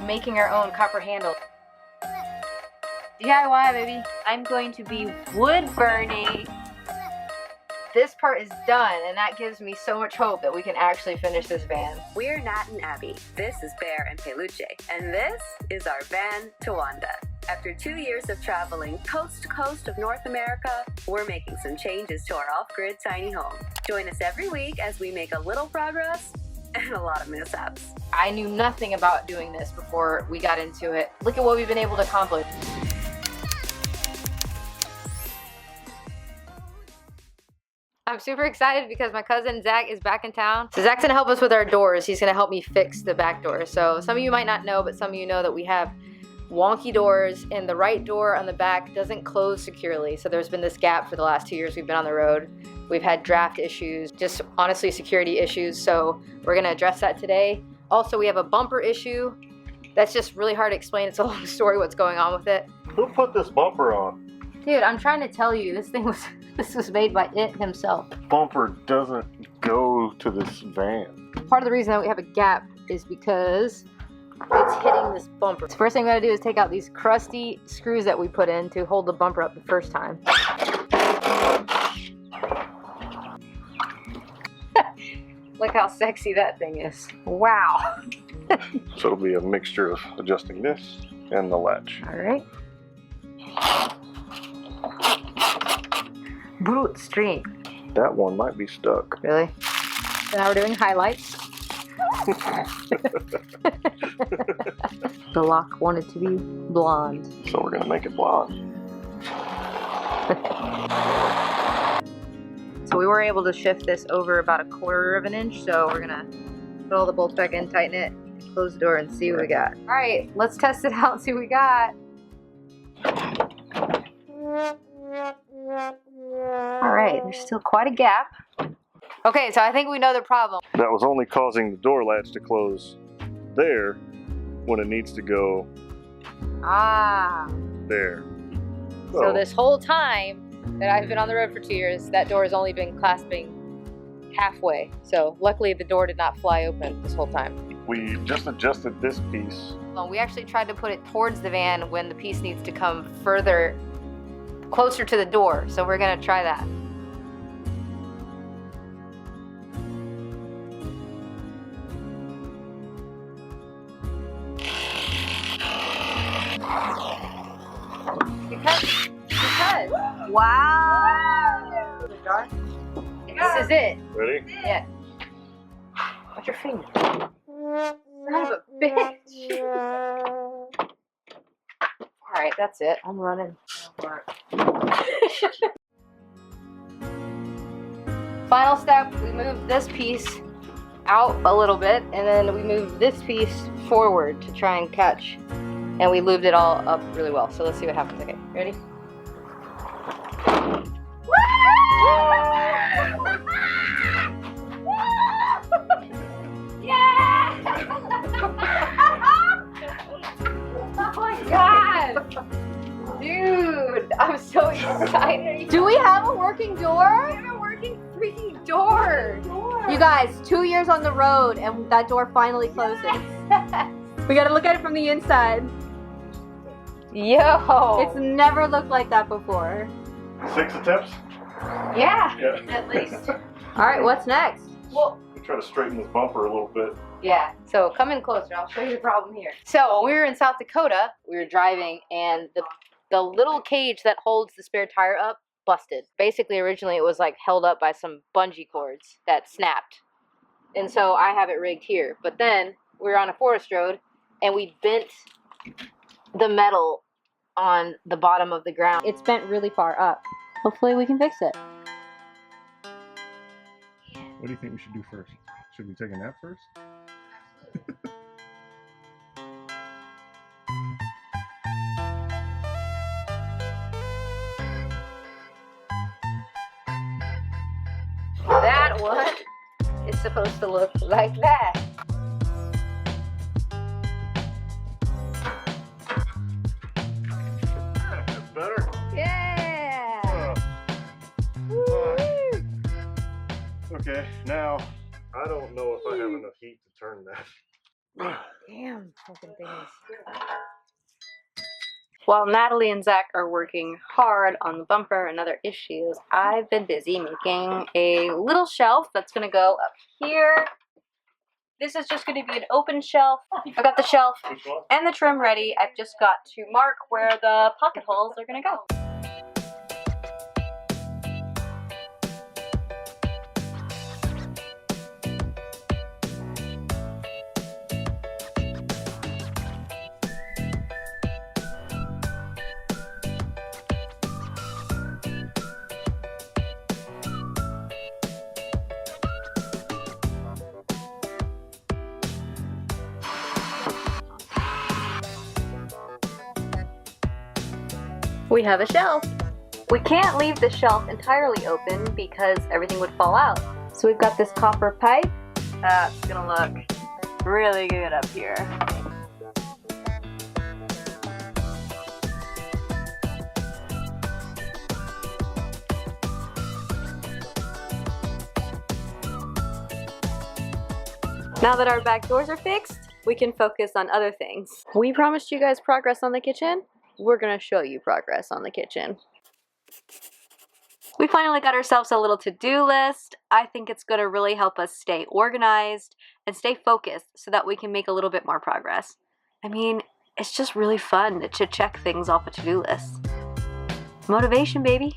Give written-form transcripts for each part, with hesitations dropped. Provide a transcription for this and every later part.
Making our own copper handle. DIY, baby. I'm going to be wood burning. This part is done, and that gives me so much hope that we can actually finish this van. We're Nat and Abi. This is Bear and Peluche. And this is our van, Towanda. After 2 years of traveling coast to coast of North America, we're making some changes to our off-grid tiny home. Join us every week as we make a little progress and a lot of mishaps. I knew nothing about doing this before we got into it. Look at what we've been able to accomplish. I'm super excited because my cousin Zach is back in town. So Zach's gonna help us with our doors. He's gonna help me fix the back door. So some of you might not know, but some of you know that we have wonky doors, and the right door on the back doesn't close securely. So there's been this gap for the last 2 years we've been on the road. We've had draft issues, just honestly security issues. So we're gonna address that today. Also, we have a bumper issue. That's just really hard to explain. It's a long story what's going on with it. Who put this bumper on? Dude, I'm trying to tell you, this was made by it himself. Bumper doesn't go to this van. Part of the reason that we have a gap is because it's hitting this bumper. So first thing we gotta do is take out these crusty screws that we put in to hold the bumper up the first time. Look how sexy that thing is. Wow. So it'll be a mixture of adjusting this and the latch. All right. Brute strength. That one might be stuck. Really? So now we're doing highlights. The lock wanted to be blonde. So we're gonna make it blonde. So we were able to shift this over about 1/4 of an inch. So we're gonna put all the bolts back in, tighten it, close the door, and see what we got. All right, let's test it out and see what we got. All right, there's still quite a gap. Okay, so I think we know the problem. That was only causing the door latch to close there when it needs to go there. So this whole time that I've been on the road for 2 years, that door has only been clasping halfway. So luckily the door did not fly open this whole time. We just adjusted this piece. Well, we actually tried to put it towards the van when the piece needs to come further, closer to the door. So we're gonna try that. Because. Wow. This is it. Ready? Yeah. Watch your finger. Son of a bitch. Alright, that's it. I'm running. Final step, we move this piece out a little bit, and then we move this piece forward to try and catch. And we lubed it all up really well. So let's see what happens. Okay, ready? Yeah! Oh my god! Dude, I'm so excited. Do we have a working door? We have a working freaking door. You guys, 2 years on the road and that door finally closes. Yes. We gotta look at it from the inside. Yo! It's never looked like that before. 6 attempts? Yeah. At least. Alright, what's next? Well, we try to straighten this bumper a little bit. Yeah, so come in closer. I'll show you the problem here. So when we were in South Dakota, we were driving, and the little cage that holds the spare tire up busted. Basically, originally it was like held up by some bungee cords that snapped. And so I have it rigged here. But then we were on a forest road, and we bent the metal on the bottom of the ground. It's bent really far up. Hopefully we can fix it. What do you think we should do first? Should we take a nap first? That one is supposed to look like that. That's better. Yeah! Okay, now I don't know if I have enough heat to turn that. Damn, fucking things. While Natalie and Zach are working hard on the bumper and other issues, I've been busy making a little shelf that's going to go up here. This is just going to be an open shelf. I've got the shelf and the trim ready. I've just got to mark where the pocket holes are going to go. We have a shelf. We can't leave the shelf entirely open because everything would fall out. So we've got this copper pipe. That's gonna look really good up here. Now that our back doors are fixed, we can focus on other things. We promised you guys progress on the kitchen. We're gonna show you progress on the kitchen. We finally got ourselves a little to-do list. I think it's gonna really help us stay organized and stay focused so that we can make a little bit more progress. I mean, it's just really fun to check things off a to-do list. Motivation, baby.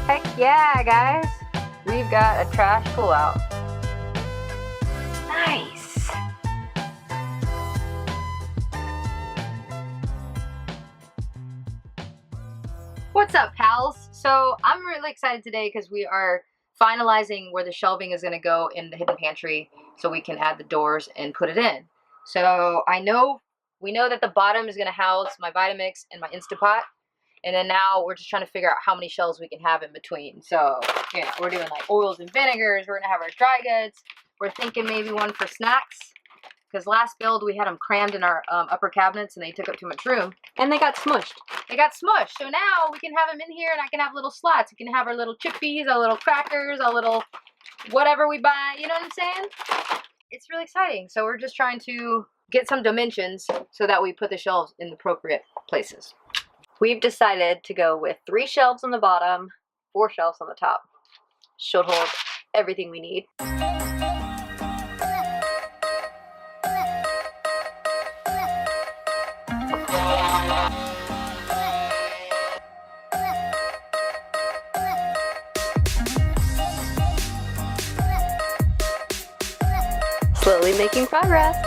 Heck yeah, guys. We've got a trash pullout. Nice. What's up, pals? So I'm really excited today because we are finalizing where the shelving is going to go in the hidden pantry so we can add the doors and put it in. So we know that the bottom is going to house my Vitamix and my Instapot. And then now we're just trying to figure out how many shelves we can have in between. So, yeah, we're doing like oils and vinegars. We're going to have our dry goods. We're thinking maybe one for snacks. Because last build, we had them crammed in our upper cabinets and they took up too much room. And they got smushed. They got smushed. So now we can have them in here and I can have little slots. We can have our little chippies, our little crackers, our little whatever we buy. You know what I'm saying? It's really exciting. So we're just trying to get some dimensions so that we put the shelves in the appropriate places. We've decided to go with 3 shelves on the bottom, 4 shelves on the top. Should hold everything we need. Slowly making progress.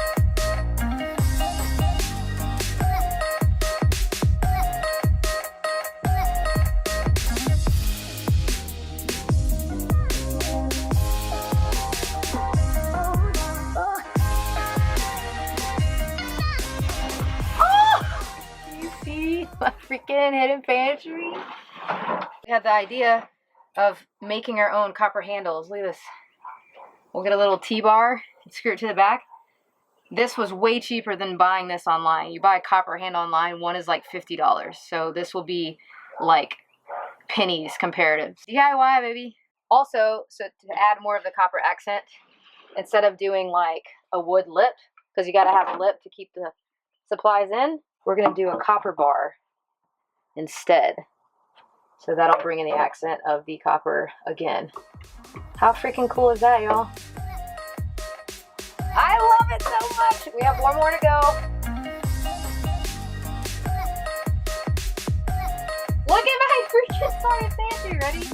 My freaking hidden pantry. We had the idea of making our own copper handles. Look at this. We'll get a little T-bar and screw it to the back. This was way cheaper than buying this online. You buy a copper handle online, one is like $50. So this will be like pennies comparative. DIY, baby. Also, so to add more of the copper accent, instead of doing like a wood lip, because you got to have a lip to keep the supplies in, we're going to do a copper bar instead. So that'll bring in the accent of the copper again. How freaking cool is that, y'all? I love it so much. We have one more to go. Look at my freaking started pantry. Ready?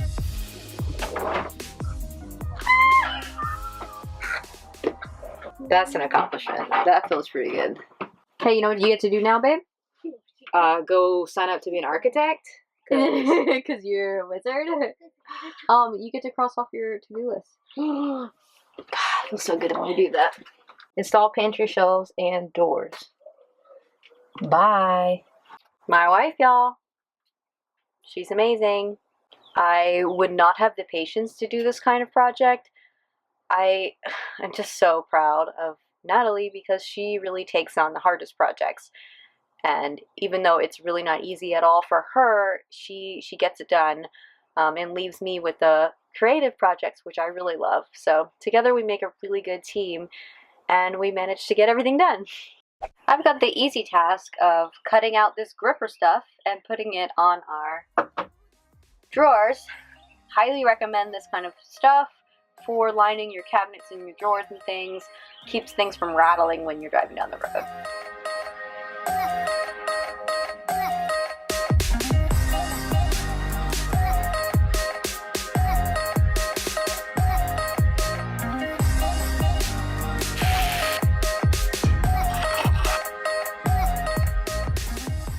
That's an accomplishment. That feels pretty good. Okay, you know what you get to do now, babe? Go sign up to be an architect. Because you're a wizard. You get to cross off your to-do list. God, it feels so good when we do that. Install pantry shelves and doors. Bye. My wife, y'all. She's amazing. I would not have the patience to do this kind of project. I'm just so proud of Natalie because she really takes on the hardest projects. And even though it's really not easy at all for her, she gets it done and leaves me with the creative projects, which I really love. So together we make a really good team and we manage to get everything done. I've got the easy task of cutting out this gripper stuff and putting it on our drawers. Highly recommend this kind of stuff for lining your cabinets and your drawers and things. Keeps things from rattling when you're driving down the road.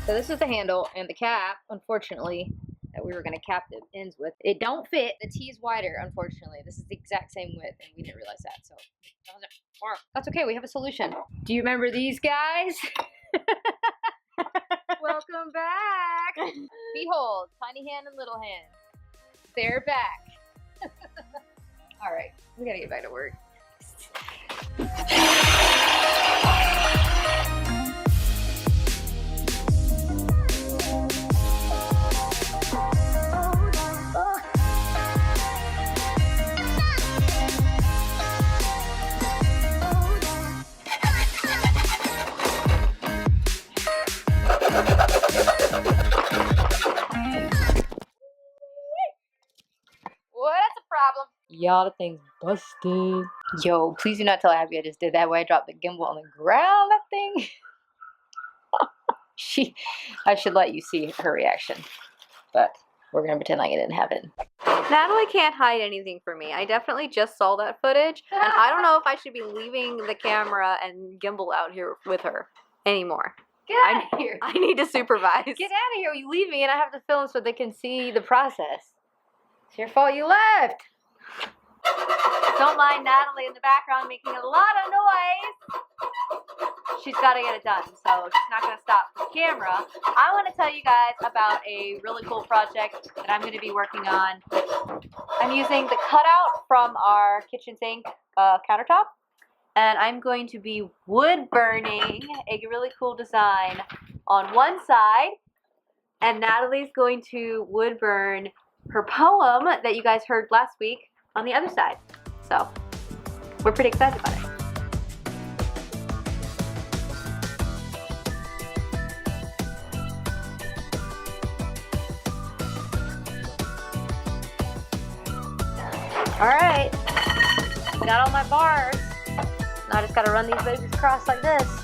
So this is the handle, and the cap, unfortunately, that we were going to cap the ends with, it don't fit. The T is wider, unfortunately. This is the exact same width, and we didn't realize that, so that's okay. We have a solution. Do you remember these guys? Welcome back. Behold, tiny hand and little hand. They're back. All right, we gotta get back to work. What's the problem? Y'all, the thing's busted. Yo, please do not tell Abby I just did that way. I dropped the gimbal on the ground, that thing. I should let you see her reaction. But we're gonna pretend like it didn't happen. Natalie can't hide anything from me. I definitely just saw that footage, and I don't know if I should be leaving the camera and gimbal out here with her anymore. Get out of here. I need to supervise. Get out of here. You leave me and I have to film so they can see the process. It's your fault you left. Don't mind Natalie in the background making a lot of noise. She's got to get it done, so she's not going to stop the camera. I want to tell you guys about a really cool project that I'm going to be working on. I'm using the cutout from our kitchen sink countertop, and I'm going to be wood burning a really cool design on one side, and Natalie's going to wood burn her poem that you guys heard last week on the other side. So we're pretty excited about it. All right, got all my bars. Now I just gotta run these babies across like this.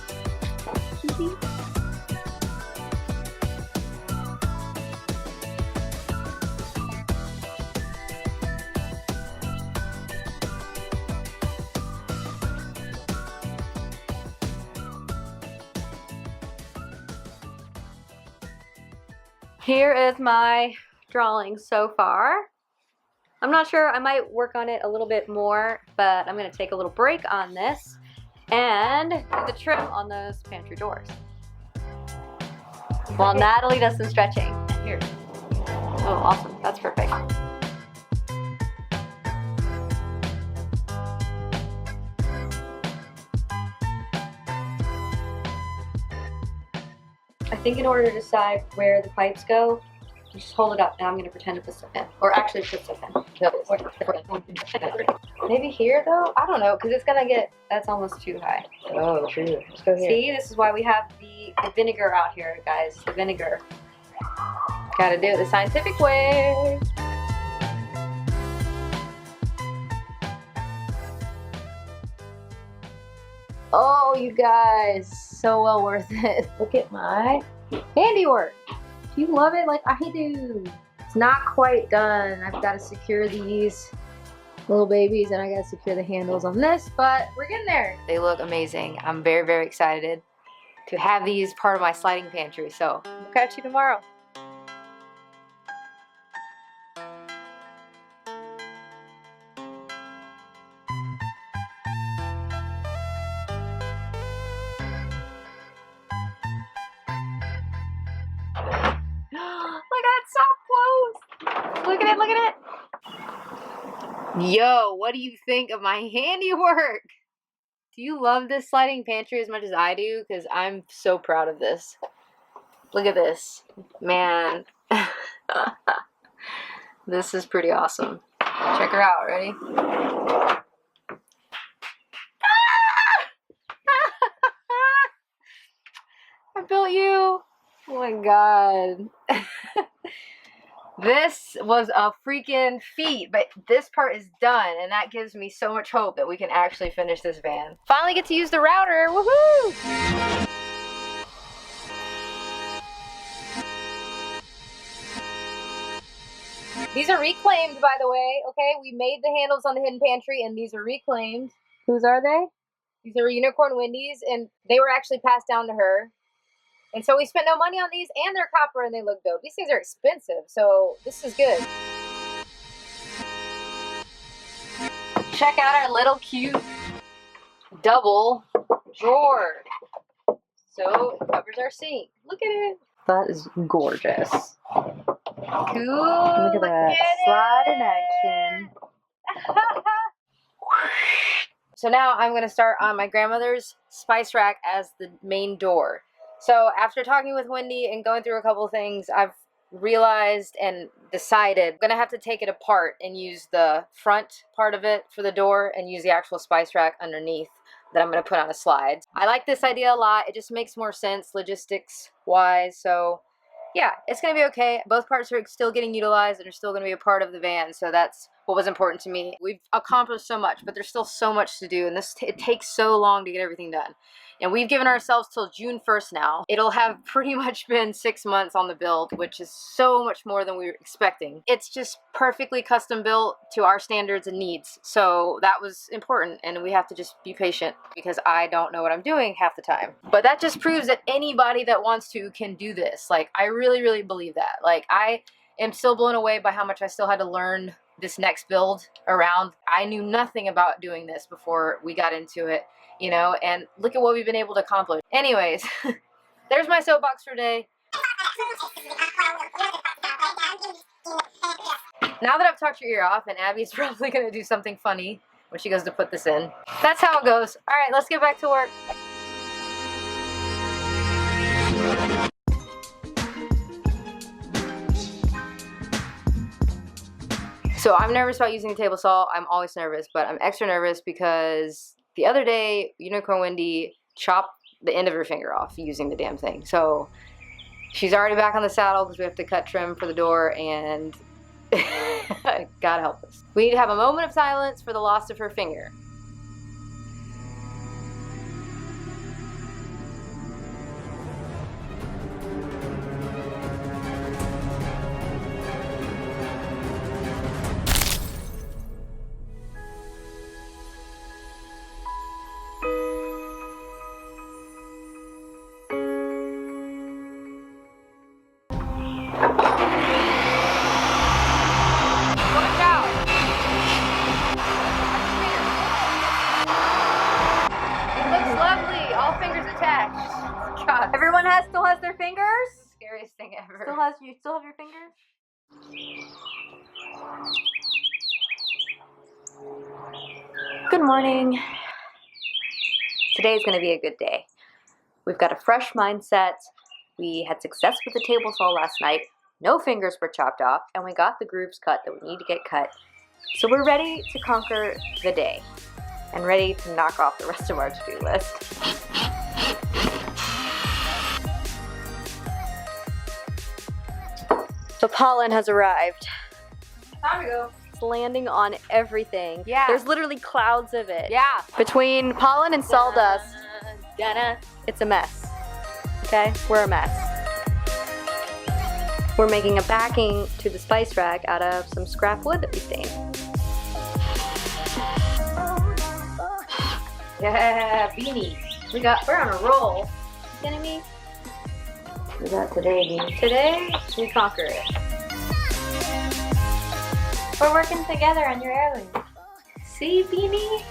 Here is my drawing so far. I'm not sure, I might work on it a little bit more, but I'm gonna take a little break on this and do the trim on those pantry doors. While Natalie does some stretching. Here. Oh, awesome, that's perfect. I think in order to decide where the pipes go, you just hold it up and I'm going to pretend to put stuff in. Or actually put stuff in. Maybe here though? I don't know, because it's gonna get, that's almost too high. Oh, true. Let's go here. See, this is why we have the vinegar out here, guys. The vinegar. Gotta do it the scientific way. Oh, you guys, so well worth it. Look at my handiwork. Do you love it like I do? It's not quite done. I've got to secure these little babies and I got to secure the handles on this, but we're getting there. They look amazing. I'm very, very excited to have these part of my sliding pantry. So we'll catch you tomorrow. at it, look at it. Yo, what do you think of my handiwork? Do you love this sliding pantry as much as I do? Because I'm so proud of this. Look at this. Man. This is pretty awesome. Check her out. Ready? I built you. Oh my god. This was a freaking feat, but this part is done, and that gives me so much hope that we can actually finish this van. Finally get to use the router. Woohoo! These are reclaimed, by the way, okay? We made the handles on the hidden pantry, and these are reclaimed. Whose are they? These are Unicorn Wendy's, and they were actually passed down to her. And so we spent no money on these, and they're copper, and they look dope. These things are expensive, so this is good. Check out our little cute double drawer. So it covers our sink. Look at it. That is gorgeous. Cool. Look at that. Slide in action. So now I'm going to start on my grandmother's spice rack as the main door. So after talking with Wendy and going through a couple of things, I've realized and decided I'm going to have to take it apart and use the front part of it for the door and use the actual spice rack underneath that I'm going to put on a slide. I like this idea a lot. It just makes more sense logistics wise. So yeah, it's going to be okay. Both parts are still getting utilized and are still going to be a part of the van. So that's what was important to me. We've accomplished so much, but there's still so much to do. And it takes so long to get everything done. And we've given ourselves till June 1st now. It'll have pretty much been 6 months on the build, which is so much more than we were expecting. It's just perfectly custom built to our standards and needs. So that was important, and we have to just be patient because I don't know what I'm doing half the time. But that just proves that anybody that wants to can do this. Like, I really, really believe that. Like, I am still blown away by how much I still had to learn this next build around. I knew nothing about doing this before we got into it, you know, and look at what we've been able to accomplish. Anyways, there's my soapbox for today. Now that I've talked your ear off, and Abby's probably gonna do something funny when she goes to put this in. That's how it goes. All right, let's get back to work. So I'm nervous about using the table saw. I'm always nervous, but I'm extra nervous because the other day, Unicorn Wendy chopped the end of her finger off using the damn thing. So she's already back on the saddle because we have to cut trim for the door, and God help us. We need to have a moment of silence for the loss of her finger. Everyone still has their fingers? Scariest thing ever. You still have your fingers? Good morning. Today's gonna be a good day. We've got a fresh mindset. We had success with the table saw last night. No fingers were chopped off, and we got the grooves cut that we need to get cut. So we're ready to conquer the day and ready to knock off the rest of our to-do list. The pollen has arrived. Time to go. It's landing on everything. Yeah. There's literally clouds of it. Yeah. Between pollen and sawdust, it's a mess. Okay? We're a mess. We're making a backing to the spice rack out of some scrap wood that we stained. Yeah, beanie. We're on a roll. Kidding me? We got today, beanie. Today, we conquer it. We're working together on your heirloom. See, Beanie?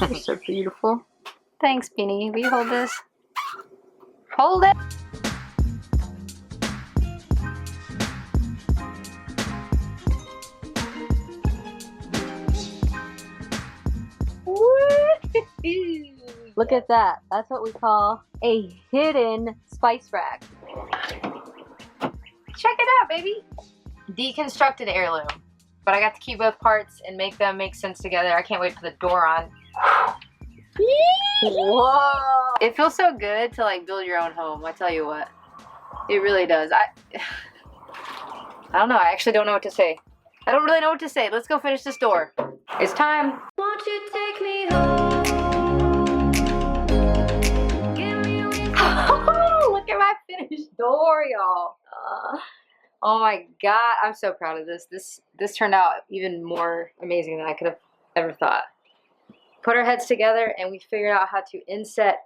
You're so beautiful. Thanks, Beanie. Will you hold this? Hold it! Look at that. That's what we call a hidden spice rack. Check it out, baby. Deconstructed heirloom. But I got to keep both parts and make them make sense together. I can't wait for the door on. Whoa! It feels so good to like build your own home. I tell you what, it really does. I don't know. I actually don't know what to say. I don't really know what to say. Let's go finish this door. It's time. Won't you take me home? Give me Look at my finished door, y'all. Oh my god, I'm so proud of this. This turned out even more amazing than I could have ever thought. Put our heads together and we figured out how to inset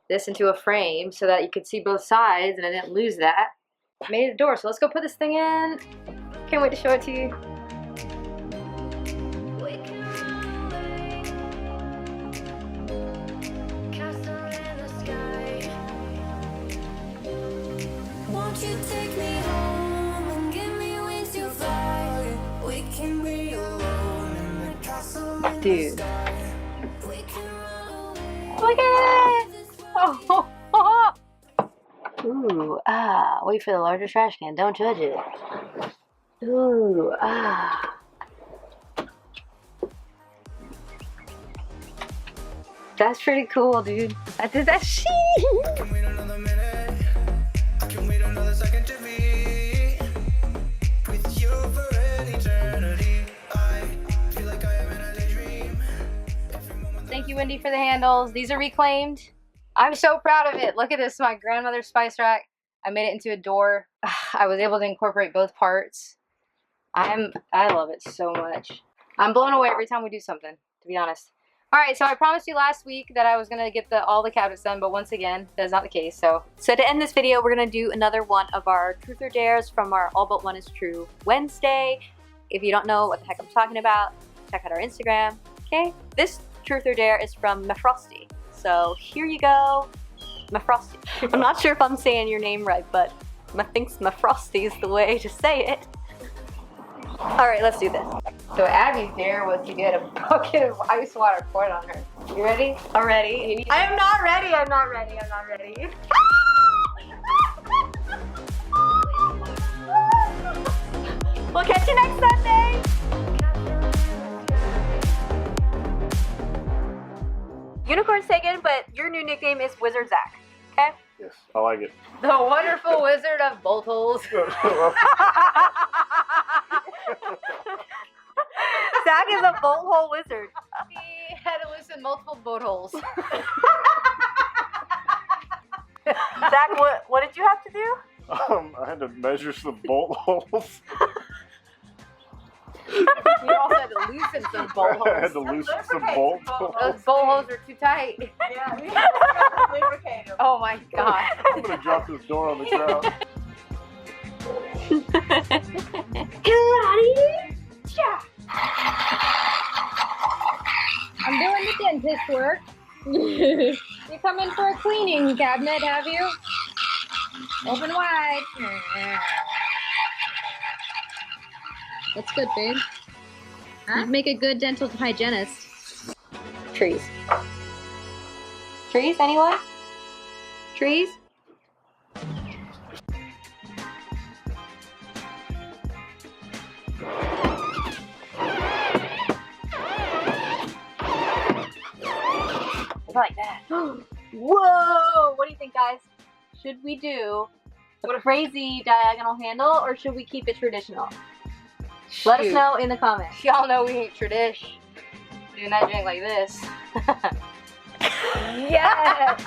this into a frame so that you could see both sides and I didn't lose that. Made a door, so let's go put this thing in. Can't wait to show it to you. we can run away. Castle in the sky. Won't you take me home and give me wings to fly? We can be alone in the castle in Dude. the sky. We can run away. Look at it! Oh. Ooh, wait for the larger trash can, don't judge it. Ooh, That's pretty cool, dude. I did that shit. I can wait another minute. I can wait another second to be with you for an eternity. I feel like I am in a daydream. Every moment Thank you, Wendy, for the handles. These are reclaimed. I'm so proud of it. Look at this, my grandmother's spice rack. I made it into a door. I was able to incorporate both parts. I love it so much. I'm blown away every time we do something, to be honest. All right, so I promised you last week that I was gonna get all the cabinets done, but once again, that is not the case. So To end this video, we're gonna do another one of our Truth or Dares from our All But One Is True Wednesday. If you don't know what the heck I'm talking about, check out our Instagram, okay? This Truth or Dare is from Mafrosty. So here you go, Mafrosty. I'm not sure if I'm saying your name right, but I think Mafrosty is the way to say it. All right, let's do this. So Abby's dare was to get a bucket of ice water poured on her. You ready? Already? I am not ready, I'm not ready, I'm not ready. We'll catch you next Sunday. Unicorn's taken, but your new nickname is Wizard Zach, okay? Yes, I like it. The wonderful wizard of bolt holes. Zach is a bolt hole wizard. He had to loosen multiple boat holes. Zach, what did you have to do? I had to measure some bolt holes. You also had to loosen some bolt I had holes. to loosen some bolt holes. Those bolt holes are too tight. Yeah, we have to lubricate them. Oh my god. I'm gonna drop this door on the ground. I'm doing the dentist work. You come in for a cleaning cabinet, have you? Open wide. That's good, babe. You'd make a good dental hygienist. Trees. Trees, anyone? Trees? Like that. Whoa! What do you think, guys? Should we do a crazy diagonal handle or should we keep it traditional? Let us Shoot. know in the comments. Y'all know we ain't tradish. Doing that drink like this. Yes!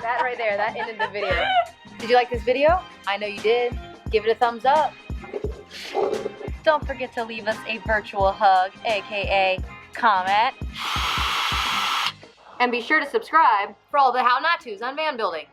That right there, that ended the video. Did you like this video? I know you did. Give it a thumbs up. Don't forget to leave us a virtual hug, aka comment. And be sure to subscribe for all the how not to's on van building.